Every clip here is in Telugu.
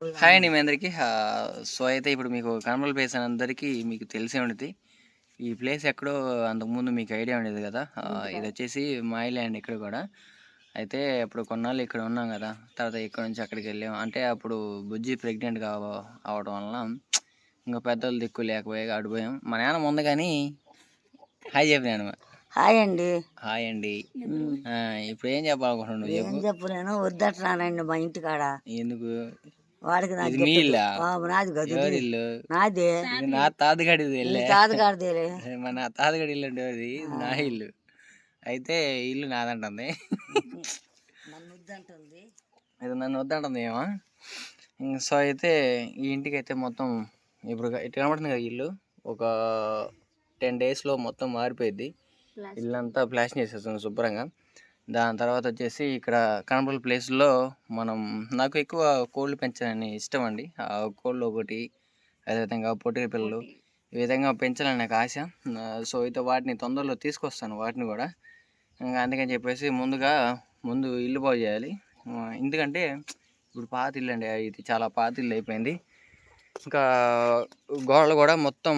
హాయ్ అండి మీ అందరికీ. సో అయితే ఇప్పుడు మీకు కనమల ప్లేస్ అని అందరికీ మీకు తెలిసే ఉండేది. ఈ ప్లేస్ ఎక్కడో అంతకుముందు మీకు ఐడియా ఉండేది కదా. ఇది వచ్చేసి మై ల్యాండ్ ఇక్కడ కూడా. అయితే అప్పుడు కొన్నాళ్ళు ఇక్కడ ఉన్నాం కదా, తర్వాత ఇక్కడ నుంచి అక్కడికి వెళ్ళాం. అంటే అప్పుడు బుజ్జి ప్రెగ్నెంట్ అవడం వలన ఇంకా పెద్దలు దిక్కు లేకపోయా అడిపోయాం. మా నాన్న ముందు కానీ హాయ్ చెప్పినాను. హాయ్ అండి. హాయ్ అండి. ఇప్పుడు ఏం చెప్పాలనుకుంటున్నాను? ఏం చెప్పు, నేను వద్దట్లానండి మా ఇంటికాడ. ఎందుకు? వాడికి ఇది మీ ఇల్లా? నాది కాదు, ఎవరి ఇల్లు? నాదే. నా తాతగాడి తాతగాడిదేలే. మన తాతగాడి ఇల్లు అంటే అది నా ఇల్లు. అయితే ఇల్లు నాదంటుంది. ఇది నన్ను వద్దంటుంది ఏమో. సో అయితే ఈ ఇంటికి అయితే మొత్తం ఇప్పుడు ఇటు కనబడుతుంది కదా ఇల్లు, ఒక 10 daysలో మొత్తం మారిపోయింది. ఇల్లు అంతా ప్లాస్టింగ్ చేసేస్తుంది శుభ్రంగా. దాని తర్వాత వచ్చేసి ఇక్కడ కనబడుల ప్లేస్లో నాకు ఎక్కువ కోళ్ళు పెంచాలని ఇష్టం అండి. కోళ్ళు ఒకటి, అదేవిధంగా పొట్టేలు పిల్లలు, ఈ విధంగా పెంచాలని నాకు ఆశ. సో అయితే వాటిని తొందరలో తీసుకొస్తాను, వాటిని కూడా. ఇంకా అందుకని చెప్పేసి ముందు ఇల్లు బాగు చేయాలి. ఎందుకంటే ఇప్పుడు పాత ఇల్లు అండి, ఇది చాలా పాత ఇల్లు అయిపోయింది. ఇంకా గోడలు కూడా మొత్తం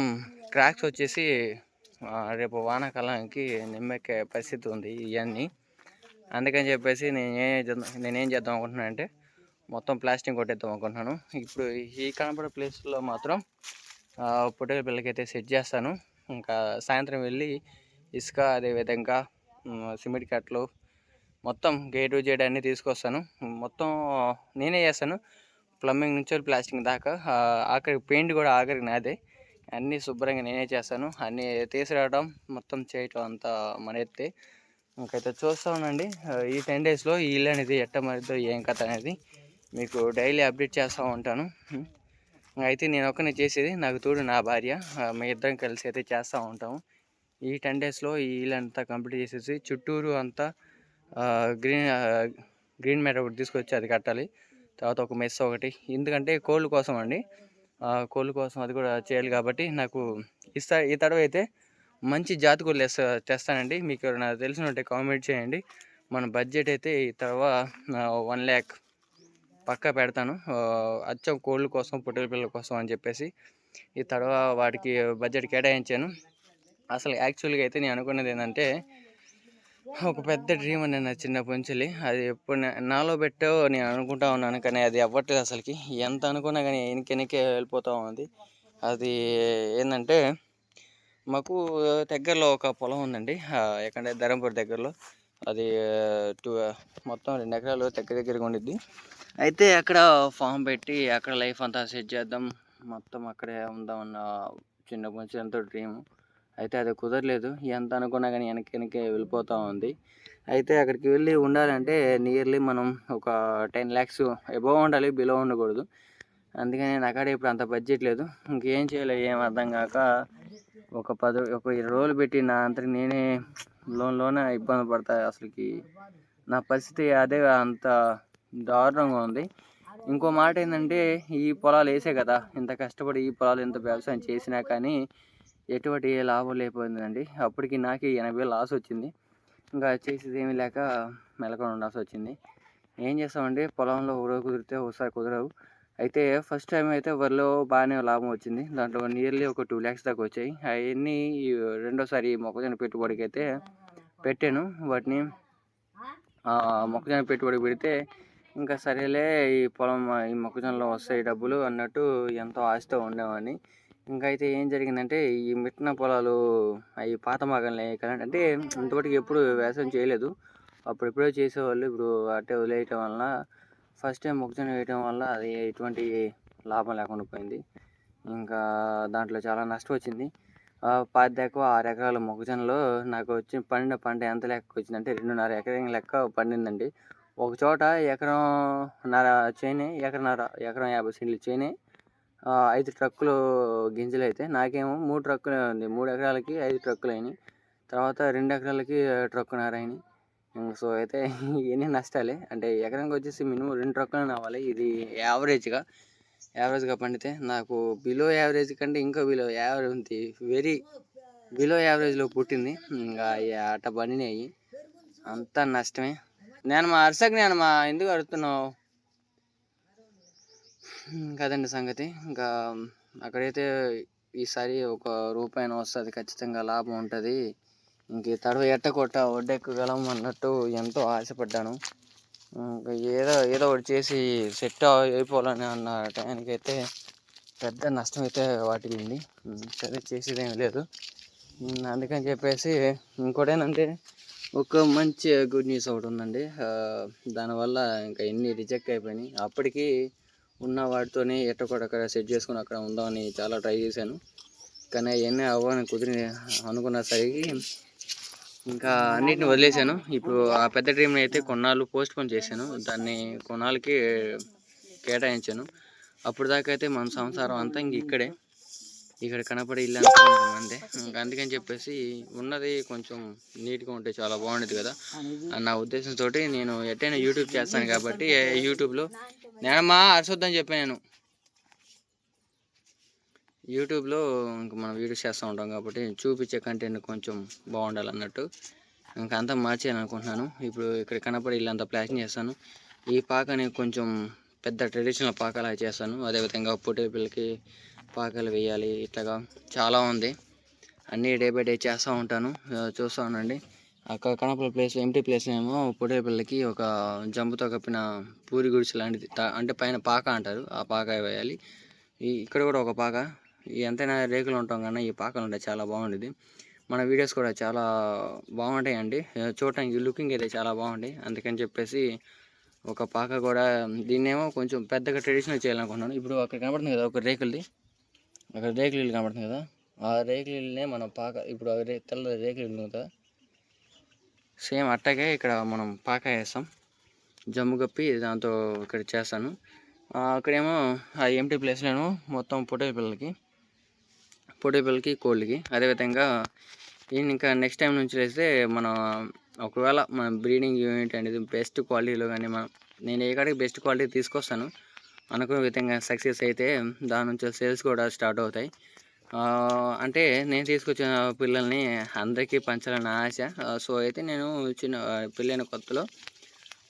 క్రాక్స్ వచ్చేసి రేపు వానాకాలానికి నిమ్మెక్కే పరిస్థితి ఉంది ఇవన్నీ. అందుకని చెప్పేసి నేనేం చేద్దాం అనుకుంటున్నాను అంటే మొత్తం ప్లాస్టింగ్ కొట్టేద్దాం అనుకుంటున్నాను. ఇప్పుడు ఈ కనపడే ప్లేస్లో మాత్రం పొట్టేల పిల్లలకి అయితే సెట్ చేస్తాను. ఇంకా సాయంత్రం వెళ్ళి ఇసుక, అదేవిధంగా సిమెంట్ కట్టలు, మొత్తం గేటు జేడ్ అన్నీ తీసుకొస్తాను. మొత్తం నేనే చేస్తాను, ప్లంబింగ్ నుంచి ప్లాస్టింగ్ దాకా. ఆఖరికి పెయింట్ కూడా ఆఖరికి నాదే. అన్నీ శుభ్రంగా నేనే చేస్తాను. అన్నీ తీసుకురావడం, మొత్తం చేయటం అంతా మన ఎత్తే. ఇంకైతే చూస్తూ ఉండండి. ఈ 10 daysలో ఈ ఇల్లు అనేది ఎట్ట మరిదో ఏం కథ అనేది మీకు డైలీ అప్డేట్ చేస్తూ ఉంటాను. అయితే నేను ఒక్కనే చేసేది, నాకు తోడు నా భార్య, మీ ఇద్దరం కలిసి అయితే చేస్తూ ఉంటాము. ఈ 10 daysలో ఈ ఇల్లు అంతా కంప్లీట్ చేసేసి చుట్టూరు అంతా గ్రీన్ మ్యాట్ ఒకటి తీసుకొచ్చి అది కట్టాలి. తర్వాత ఒక మెస్ ఒకటి, ఎందుకంటే కోళ్ళ కోసం అండి. కోళ్ళ కోసం అది కూడా చేయాలి కాబట్టి నాకు ఈ తడవ అయితే మంచి జాతి కోళ్ళు తెస్తానండి. మీకు ఎవరైనా తెలిసినట్టే కామెంట్ చేయండి. మన బడ్జెట్ అయితే ఈ తర్వాత 1 lakh పక్కా పెడతాను. అచ్చం కోళ్ళ కోసం, పొట్టేల పిల్లల కోసం అని చెప్పేసి ఈ తడవ వాటికి బడ్జెట్ కేటాయించాను. అసలు యాక్చువల్గా అయితే నేను అనుకున్నది ఏంటంటే, ఒక పెద్ద డ్రీమ్ అండి నా చిన్నప్పటి నుంచి. అది ఎప్పుడు నాలో పెట్టో నేను అనుకుంటా ఉన్నాను, కానీ అది అవ్వట్లేదు అసలుకి. ఎంత అనుకున్నా కానీ వెనకే వెళ్ళిపోతూ ఉంది. అది ఏంటంటే, మాకు దగ్గరలో ఒక పొలం ఉందండి, ఎక్కడంటే ధరంపూర్ దగ్గరలో. అది మొత్తం 2 acres దగ్గరగా ఉండిద్ది. అయితే అక్కడ ఫామ్ పెట్టి అక్కడ లైఫ్ అంతా సెట్ చేద్దాం, మొత్తం అక్కడే ఉందామన్న చిన్నప్పటి నుంచి ఎంతో డ్రీమ్. అయితే అది కుదరలేదు. ఎంత అనుకున్నా కానీ వెనకే వెళ్ళిపోతూ ఉంది. అయితే అక్కడికి వెళ్ళి ఉండాలంటే నియర్లీ మనం ఒక 10 lakhs అబోవ్ ఉండాలి, బిలో ఉండకూడదు. అందుకని నాకాడ ఇప్పుడు అంత బడ్జెట్ లేదు. ఇంకేం చేయాలి ఏం అర్థం కాక ఒక 20 రోజులు పెట్టి నా అంతటి నేనే లోన ఇబ్బంది పడతా. అసలుకి నా పరిస్థితి అదే, అంత దారుణంగా ఉంది. ఇంకో మాట ఏంటంటే, ఈ పొలాలు వేసే కదా, ఇంత కష్టపడి ఈ పొలాలు ఇంత వ్యవసాయం చేసినా కానీ ఎటువంటి లాభం లేకపోయిందండి. అప్పటికి నాకు 80,000 లాస్ వచ్చింది. ఇంకా చేసేది ఏమీ లేక మెలకొని ఉండాల్సి వచ్చింది. ఏం చేస్తామండి, పొలంలో ఒకరోజు కుదిరితే ఒకసారి కుదరవు. అయితే ఫస్ట్ టైం అయితే వరిలో బాగానే లాభం వచ్చింది. దాంట్లో నియర్లీ ఒక 2 lakhs దాకా వచ్చాయి. అవన్నీ రెండోసారి మొక్కజొన్న పెట్టుబడికి అయితే పెట్టాను. వాటిని మొక్కజొన్న పెట్టుబడి పెడితే ఇంకా సరేలే, ఈ మొక్కజొన్నలో వస్తాయి డబ్బులు అన్నట్టు ఎంతో ఆశతో ఉండేవాడిని. ఇంకా అయితే ఏం జరిగిందంటే, ఈ మిట్టిన పొలాలు అవి పాత మగల్ని అంటే ఇంతవరకు ఎప్పుడు వ్యవసాయం చేయలేదు. అప్పుడెప్పుడో చేసేవాళ్ళు, ఇప్పుడు అట్టే వదిలేయటం వలన ఫస్ట్ టైం మొక్కజొన్న వేయటం వల్ల అది ఎటువంటి లాభం లేకుండా పోయింది. ఇంకా దాంట్లో చాలా నష్టం వచ్చింది. 6 acres మొక్కజొన్నలో నాకు పండిన పంట ఎంత లెక్క వచ్చిందంటే 2.5 acres లెక్క పండిందండి. ఒక చోట 1.5 acres చేనే, 1.5 acres 50 సెంట్లు చేనే, 5 trucks గింజలు. అయితే నాకేమో 3 trucks ఉంది. 3 acres 5 trucks అయినాయి. తర్వాత 2 acres 1.5 trucks అయినాయి. సో అయితే ఇవన్నీ నష్టాలే. అంటే ఎకరానికి వచ్చేసి మినిమం 2 trucks అవ్వాలి. ఇది యావరేజ్గా పండితే నాకు బిలో యావరేజ్ కంటే ఇంకా బిలో యావరేజ్ ఉంది, వెరీ బిలో యావరేజ్లో పుట్టింది. ఇంకా అట్ట పండినాయి, అంతా నష్టమే. నేను మా ఎందుకు అడుగుతున్నావు? కదండి సంగతి. ఇంకా అక్కడైతే ఈసారి ఒక రూపాయన వస్తుంది, ఖచ్చితంగా లాభం ఉంటుంది. ఇంక ఈ తడవ ఎట్టకొట్ట ఒడ్డెక్కగలం అన్నట్టు ఎంతో ఆశపడ్డాను. ఇంకా ఏదో ఏదో ఒకటి చేసి సెట్ అయిపోవాలని అన్న టయానికైతే పెద్ద నష్టం అయితే వాటిల్లింది. సరే చేసేదేమీ లేదు. అందుకని చెప్పేసి ఇంకోటి ఏంటంటే ఒక మంచి గుడ్ న్యూస్ ఒకటి ఉందండి. దానివల్ల ఇంకా ఎన్ని రిజెక్ట్ అయిపోయినాయి. అప్పటికి ఉన్న వాటితోనే ఎట్టకొట్టక్కడ సెట్ చేసుకుని అక్కడ ఉందామని చాలా ట్రై చేశాను. కానీ అవన్నీ అవ్వని కుదిరి అనుకున్నసరికి ఇంకా అన్నిటిని వదిలేశాను. ఇప్పుడు ఆ పెద్ద డ్రీమ్ని అయితే కొన్నాళ్ళు పోస్ట్ పోన్ చేశాను. దాన్ని కొన్నాళ్ళకి కేటాయించాను. అప్పుడు దాకా అయితే మన సంసారం అంతా ఇంక ఇక్కడ కనపడే ఇల్లు అంతా మందే. ఇంకా అందుకని చెప్పేసి ఉన్నది కొంచెం నీట్గా ఉంటే చాలా బాగుండేది కదా నా ఉద్దేశంతో నేను ఎట్టైనా యూట్యూబ్ చేస్తాను కాబట్టి యూట్యూబ్లో నేనమ్మా అరసొద్దని చెప్పాను. నేను యూట్యూబ్లో ఇంకా మనం వీడియోస్ చేస్తూ ఉంటాం కాబట్టి చూపించే కంటెంట్ కొంచెం బాగుండాలన్నట్టు ఇంకా అంతా మార్చేయాలనుకుంటున్నాను. ఇప్పుడు ఇక్కడ కనపడే ఇల్లు అంతా ప్లాస్టింగ్ చేస్తాను. ఈ పాకని కొంచెం పెద్ద ట్రెడిషనల్ పాకలా చేస్తాను. అదేవిధంగా పొట్టేపిల్లకి పాకలు వేయాలి, ఇట్లాగా చాలా ఉంది. అన్నీ డే బై డే చేస్తూ ఉంటాను. చూస్తూ ఉండండి. అక్కడ కనపడే ప్లేస్లో ఎంటీ ప్లేస్లో ఏమో పొట్టేపిల్లకి ఒక జంపుతో కప్పిన పూరి గుడిసె లాంటిది, అంటే పైన పాక అంటారు, ఆ పాక వేయాలి. ఇక్కడ కూడా ఒక పాక, ఎంతైనా రేకులు ఉంటాం కానీ ఈ పాకలు ఉంటాయి, చాలా బాగుండేది. మన వీడియోస్ కూడా చాలా బాగుంటాయండి, చూడటానికి లుకింగ్ అయితే చాలా బాగుంటాయి. అందుకని చెప్పేసి ఒక పాక కూడా దీన్నేమో కొంచెం పెద్దగా ట్రెడిషనల్ చేయాలనుకుంటున్నాను. ఇప్పుడు అక్కడ కనబడుతుంది కదా ఒక రేకులది, అక్కడ రేకులు ఇల్లు కనబడుతుంది కదా, ఆ రేకుల ఇల్లునే మనం పాక, ఇప్పుడు తెల్ల రేకులు ఇల్లు కదా, సేమ్ అట్టాగే ఇక్కడ మనం పాక వేస్తాం, జమ్ము కప్పి దాంతో ఇక్కడ చేస్తాను. అక్కడేమో ఆ ఎంటీ ప్లేస్లోనేమో మొత్తం పొట్టేపిల్లకి కోళ్ళకి. అదేవిధంగా ఇంకా నెక్స్ట్ టైం నుంచి వేస్తే మనం ఒకవేళ మన బ్రీడింగ్ యూనిట్ అనేది బెస్ట్ క్వాలిటీలో కానీ నేను ఏ కాడికి బెస్ట్ క్వాలిటీ తీసుకొస్తాను అనుకున్న విధంగా సక్సెస్ అయితే దాని నుంచి సేల్స్ కూడా స్టార్ట్ అవుతాయి. అంటే నేను తీసుకొచ్చిన పిల్లల్ని అందరికీ పంచాలని ఆశ. సో అయితే నేను పెళ్ళైన కొత్తలో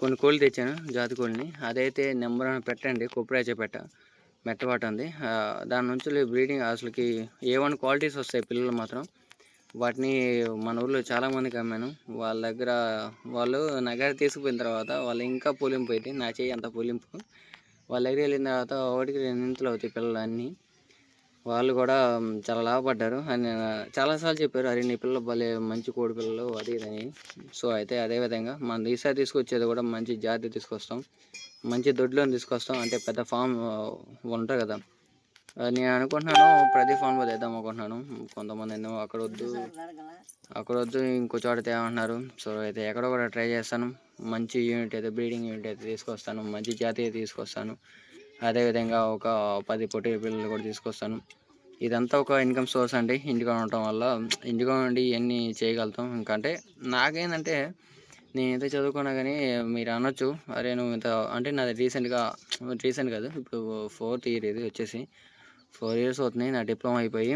కొన్ని కోళ్ళు తెచ్చాను, జాతి కోళ్ళని. అదైతే నెంబర్ 1 పెట్టండి, కుప్పరాచే మెట్టబాటుంది. దాని నుంచి బ్రీడింగ్ అసలుకి A1 క్వాలిటీస్ వస్తాయి పిల్లలు మాత్రం. వాటిని మన ఊళ్ళో చాలామందికి అమ్మాను. వాళ్ళ దగ్గర వాళ్ళు నా దగ్గర తీసుకుపోయిన తర్వాత వాళ్ళు ఇంకా పూలింపు అయితే నా చేయి అంత పూలింపు. వాళ్ళ దగ్గర వెళ్ళిన తర్వాత 1కి 2 ఇంతలు అవుతాయి పిల్లలు అన్నీ. వాళ్ళు కూడా చాలా లాభపడ్డారు అని చాలాసార్లు చెప్పారు, అరే నీ పిల్లలు భలే మంచి కోడి పిల్లలు అది ఇదని. సో అయితే అదేవిధంగా మనం ఈసారి తీసుకొచ్చేది కూడా మంచి జాతి తీసుకొస్తాం, మంచి దొడ్లను తీసుకొస్తాం. అంటే పెద్ద ఫామ్ ఉంటాయి కదా, నేను అనుకుంటున్నాను ప్రతి ఫామ్లో తెద్దాం అనుకుంటున్నాను. కొంతమంది ఏమో అక్కడ వద్దు ఇంకో చోట తేమంటున్నారు. సో అయితే ఎక్కడో కూడా ట్రై చేస్తాను, మంచి యూనిట్ అయితే బ్రీడింగ్ యూనిట్ అయితే తీసుకొస్తాను, మంచి జాతి తీసుకొస్తాను. అదేవిధంగా ఒక 10 పొట్టి పిల్లలు కూడా తీసుకొస్తాను. ఇదంతా ఒక ఇన్కమ్ సోర్స్ అండి. ఇంటిగా ఉండటం వల్ల ఇంటిగా ఉండి ఇవన్నీ చేయగలుగుతాం. ఇంకా అంటే నాకేంటంటే నేను ఎంత చదువుకున్నా కానీ మీరు అనొచ్చు, అరే నువ్వు ఇంత, అంటే నాది రీసెంట్ కాదు, ఇప్పుడు 4th ఇయర్ ఇది వచ్చేసి 4 years అవుతుంది నా డిప్లొమా అయిపోయి.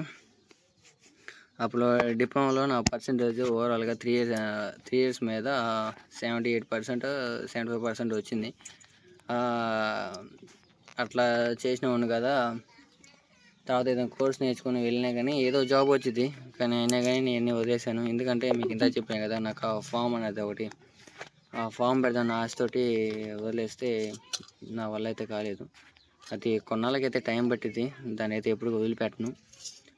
అప్పుడు డిప్లొమాలో నా పర్సంటేజ్ ఓవరాల్గా 3 years మీద 78%, 75% వచ్చింది. అట్లా చేసినవాడిని కదా. తర్వాత ఏదైనా కోర్స్ నేర్చుకుని వెళ్ళినా కానీ ఏదో జాబ్ వచ్చింది, కానీ అయినా కానీ నేను వదిలేసాను. ఎందుకంటే మీకు ఇంత చెప్పాను కదా, నాకు ఆ ఫామ్ అనేది ఒకటి, ఆ ఫామ్ పెడదాం ఆశతోటి వదిలేస్తే నా వల్ల అయితే కాలేదు. అది కొన్నాళ్ళకైతే టైం పట్టింది, దాన్ని అయితే ఎప్పుడు వదిలిపెట్టను.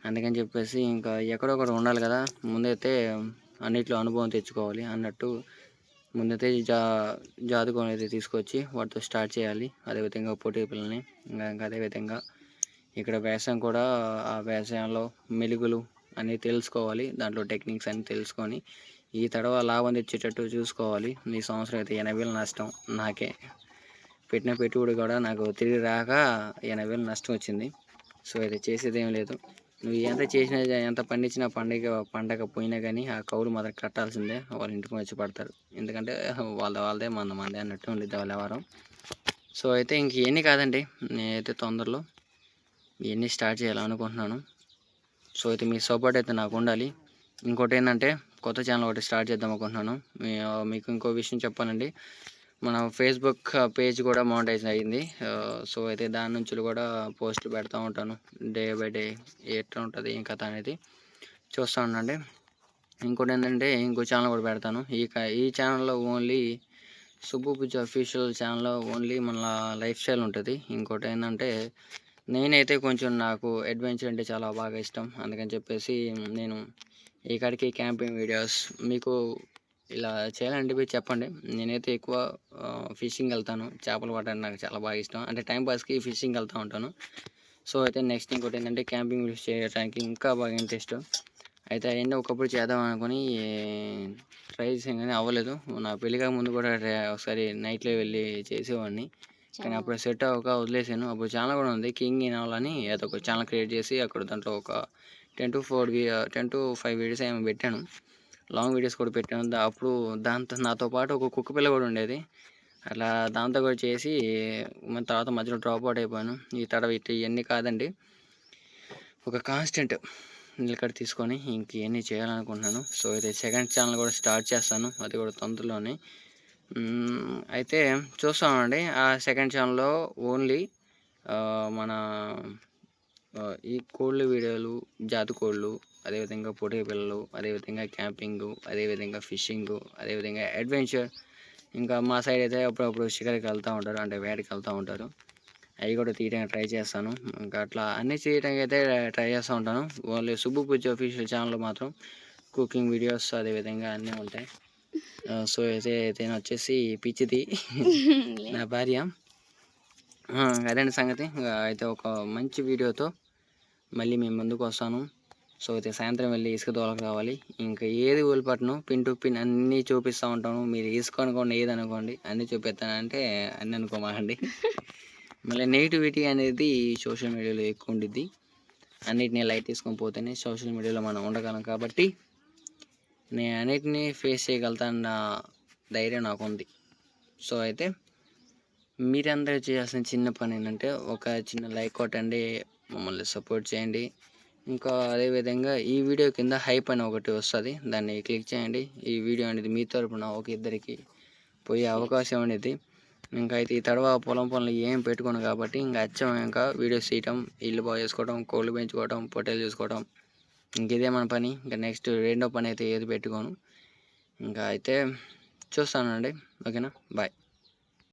అందుకని చెప్పేసి ఇంకా ఎక్కడొక్కడ ఉండాలి కదా, ముందైతే అన్నిట్లో అనుభవం తెచ్చుకోవాలి అన్నట్టు ముందైతే జాతకం అయితే తీసుకొచ్చి వాటితో స్టార్ట్ చేయాలి. అదేవిధంగా పోటీ పిల్లల్ని ఇంకా అదేవిధంగా ఇక్కడ వ్యవసాయం కూడా, ఆ వ్యవసాయంలో మెలుగులు అన్నీ తెలుసుకోవాలి, దాంట్లో టెక్నిక్స్ అన్నీ తెలుసుకొని ఈ తడవ లాభం తెచ్చేటట్టు చూసుకోవాలి. ఈ సంవత్సరం అయితే 80,000 నష్టం నాకే. పెట్టిన పెట్టుబడి కూడా నాకు తిరిగి రాక 80,000 నష్టం వచ్చింది. సో ఇది చేసేది ఏం లేదు. నువ్వు ఎంత చేసినా ఎంత పండించినా పండగ పోయినా కానీ ఆ కౌలు మాత్రం కట్టాల్సిందే. వాళ్ళ ఇంటికి వచ్చి పడతారు, ఎందుకంటే వాళ్ళదే మందే అన్నట్టు ఉండిద్ది వాళ్ళ వ్యవహారం. సో అయితే ఇంక ఇవన్నీ కాదండి, నేనైతే తొందరలో ఇవన్నీ స్టార్ట్ చేయాలనుకుంటున్నాను. సో అయితే మీ సపోర్ట్ అయితే నాకు ఉండాలి. ఇంకోటి ఏంటంటే కొత్త ఛానల్ ఒకటి స్టార్ట్ చేద్దాం అనుకుంటున్నాను. మీకు ఇంకో విషయం చెప్పాలండి, మన ఫేస్బుక్ పేజ్ కూడా మానిటైజ్ అయ్యింది. సో అయితే దాని నుంచి కూడా పోస్టులు పెడతా ఉంటాను. డే బై డే ఎట్లా ఉంటుంది ఏం కథ అనేది చూస్తూ ఉండండి. ఇంకోటి ఏంటంటే ఇంకో ఛానల్ కూడా పెడతాను. ఈ ఛానల్లో ఓన్లీ సుబ్బు బుజ్జి అఫీషియల్ ఛానల్లో ఓన్లీ మన లైఫ్ స్టైల్ ఉంటుంది. ఇంకోటి ఏంటంటే నేనైతే కొంచెం నాకు అడ్వెంచర్ అంటే చాలా బాగా ఇష్టం. అందుకని చెప్పేసి నేను ఇక్కడికి క్యాంపింగ్ వీడియోస్ మీకు ఇలా చేయాలనిపి చెప్పండి. నేనైతే ఎక్కువ ఫిషింగ్ వెళ్తాను. చేపలు పట్టడానికి నాకు చాలా బాగా ఇష్టం. అంటే టైంపాస్కి ఫిషింగ్ వెళ్తూ ఉంటాను. సో అయితే నెక్స్ట్ ఇంకోటి ఏంటంటే క్యాంపింగ్ వీడియోస్ చేయడానికి ఇంకా బాగా ఇంట్రెస్ట్. అయితే అవన్నీ ఒకప్పుడు చేద్దాం అనుకుని ట్రై చేసాను కానీ అవ్వలేదు. నా పెళ్ళిగా ముందు కూడా ఒకసారి నైట్లో వెళ్ళి చేసేవాడిని. కానీ అప్పుడు సెట్ అవ్వక వదిలేసాను. అప్పుడు ఛానల్ కూడా ఉంది, కింగ్ ఇన్ ఆల్ అని. అదొక ఛానల్ క్రియేట్ చేసి అక్కడ దాంట్లో ఒక 10 to 5 వీడియోస్ ఏమో పెట్టాను. లాంగ్ వీడియోస్ కూడా పెట్టాను. అప్పుడు దాంతో నాతో పాటు ఒక కుక్క పిల్ల కూడా ఉండేది. అట్లా దాంతో కూడా చేసి మన తర్వాత మధ్యలో డ్రాప్ అవుట్ అయిపోయాను. ఈ తడవ ఇవన్నీ కాదండి, ఒక కాన్స్టెంట్ నిలకడ తీసుకొని ఇంకేమీ చేయాలనుకుంటున్నాను. సో అయితే సెకండ్ ఛానల్ కూడా స్టార్ట్ చేస్తాను, అది కూడా తొందరలోనే. అయితే చూస్తామండి. ఆ సెకండ్ ఛానల్లో ఓన్లీ మన ఈ కోళ్ళు వీడియోలు, జాతి కోళ్ళు, అదేవిధంగా పొట్టేలు పిల్లలు, అదేవిధంగా క్యాంపింగు, అదేవిధంగా ఫిషింగు, అదేవిధంగా అడ్వెంచర్. ఇంకా మా సైడ్ అయితే అప్పుడప్పుడు షికారుకి వెళ్తూ ఉంటారు, అంటే వేటకి వెళ్తూ ఉంటారు. అవి కూడా తీయడానికి ట్రై చేస్తాను. ఇంకా అట్లా అన్నీ చేయడానికి అయితే ట్రై చేస్తూ ఉంటాను. ఓన్లీ సుబ్బు బుజ్జి అఫీషియల్ ఛానల్లో మాత్రం కుకింగ్ వీడియోస్ అదేవిధంగా అన్నీ ఉంటాయి. సో అయితే నేను వచ్చేసి పిచ్చిది నా భార్య. అదండి సంగతి. అయితే ఒక మంచి వీడియోతో మళ్ళీ మేము ముందుకు వస్తాను. సో అయితే సాయంత్రం వెళ్ళి ఇసుక తోలకు రావాలి. ఇంకా ఏది వదిలిపట్టను, పిన్ టు పిన్ అన్నీ చూపిస్తూ ఉంటాను. మీరు ఇసుక అనుకోండి, ఏది అనుకోండి, అన్నీ చూపిస్తానంటే అన్నీ అనుకోమాకండి. మళ్ళీ నెగిటివిటీ అనేది సోషల్ మీడియాలో ఎక్కువ ఉండిద్ది. అన్నిటినీ లైట్ తీసుకొని పోతేనే సోషల్ మీడియాలో మనం ఉండగలం. కాబట్టి నేను అన్నిటినీ ఫేస్ చేయగలుగుతాన్న ధైర్యం నాకు ఉంది. సో అయితే మీరందరూ చేయాల్సిన చిన్న పని ఏంటంటే ఒక చిన్న లైక్ కొట్టండి, మమ్మల్ని సపోర్ట్ చేయండి. ఇంకా అదేవిధంగా ఈ వీడియో కింద హైప్ అని ఒకటి వస్తుంది, దాన్ని క్లిక్ చేయండి. ఈ వీడియో అనేది మీ తరపున ఒక ఇద్దరికి పోయే అవకాశం అనేది. ఇంకా అయితే ఈ తడవ పొలం పనులు ఏం పెట్టుకోను కాబట్టి ఇంకా అచ్చం ఇంకా వీడియోస్ తీయటం, ఇల్లు బాగు చేసుకోవడం, కోళ్ళు పెంచుకోవడం, పొట్టేలు చూసుకోవడం, ఇంక ఇదే మన పని. ఇంకా నెక్స్ట్ రెండో పని అయితే ఏది పెట్టుకోను. ఇంకా అయితే చూస్తానండి. ఓకేనా, బాయ్.